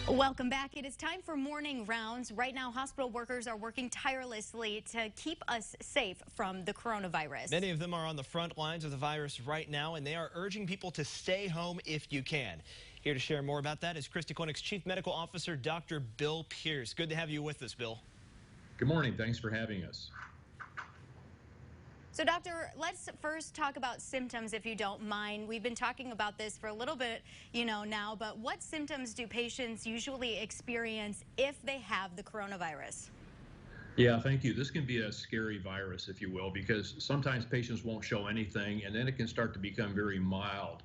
Welcome back. It is time for morning rounds. Right now, hospital workers are working tirelessly to keep us safe from the coronavirus. Many of them are on the front lines of the virus right now, and they are urging people to stay home if you can. Here to share more about that is Christie Clinic's Chief Medical Officer, Dr. Bill Pierce. Good to have you with us, Bill. Good morning. Thanks for having us. So, Doctor, let's first talk about symptoms, if you don't mind. We've been talking about this for a little bit, now, but what symptoms do patients usually experience if they have the coronavirus? Yeah, thank you. This can be a scary virus, if you will, because sometimes patients won't show anything, and then it can start to become very mild.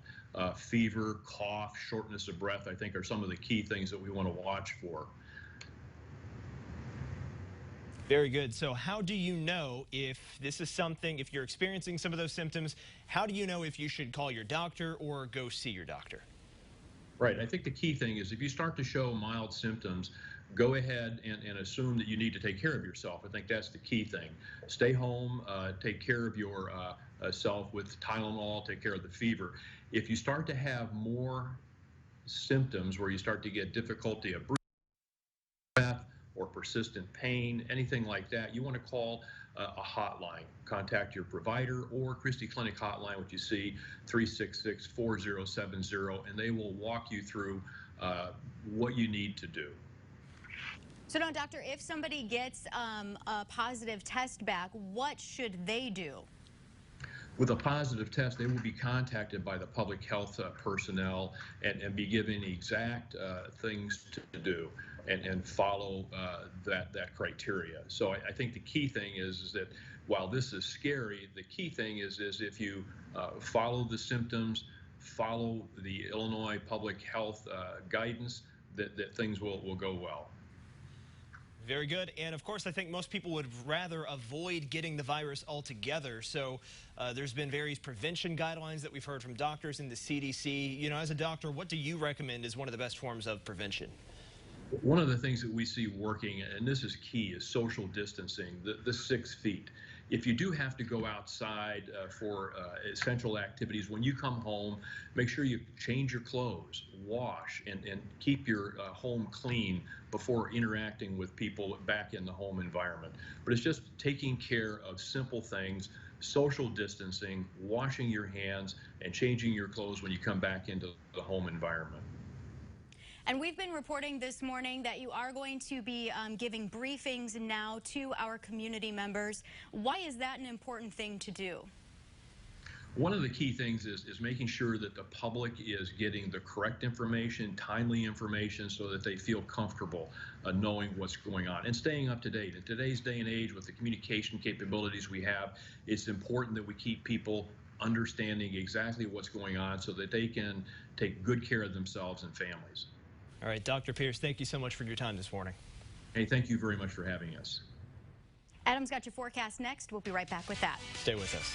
Fever, cough, shortness of breath, I think, are some of the key things that we want to watch for. Very good. So how do you know if this is something, if you're experiencing some of those symptoms, how do you know if you should call your doctor or go see your doctor? Right. I think the key thing is if you start to show mild symptoms, go ahead and assume that you need to take care of yourself. I think that's the key thing. Stay home, take care of yourself with Tylenol, take care of the fever. If you start to have more symptoms where you start to get difficulty of breath, or persistent pain, anything like that, you want to call a hotline. Contact your provider or Christie Clinic hotline, which you see 366-4070, and they will walk you through what you need to do. So now, doctor, if somebody gets a positive test back, what should they do? With a positive test, they will be contacted by the public health personnel and be given exact things to do and follow that criteria. So I think the key thing is that while this is scary, the key thing is if you follow the symptoms, follow the Illinois public health guidance, that things will go well. Very good. And of course, I think most people would rather avoid getting the virus altogether. So there's been various prevention guidelines that we've heard from doctors and the CDC. You know, as a doctor, what do you recommend as one of the best forms of prevention? One of the things that we see working, and this is key, is social distancing, the 6 feet. If you do have to go outside for essential activities, when you come home, make sure you change your clothes, wash, and keep your home clean before interacting with people back in the home environment. But it's just taking care of simple things, social distancing, washing your hands, and changing your clothes when you come back into the home environment. And we've been reporting this morning that you are going to be giving briefings now to our community members. Why is that an important thing to do? One of the key things is making sure that the public is getting the correct information, timely information, so that they feel comfortable knowing what's going on and staying up to date. In today's day and age, with the communication capabilities we have, it's important that we keep people understanding exactly what's going on so that they can take good care of themselves and families. All right, Dr. Pierce, thank you so much for your time this morning. Hey, thank you very much for having us. Adam's got your forecast next. We'll be right back with that. Stay with us.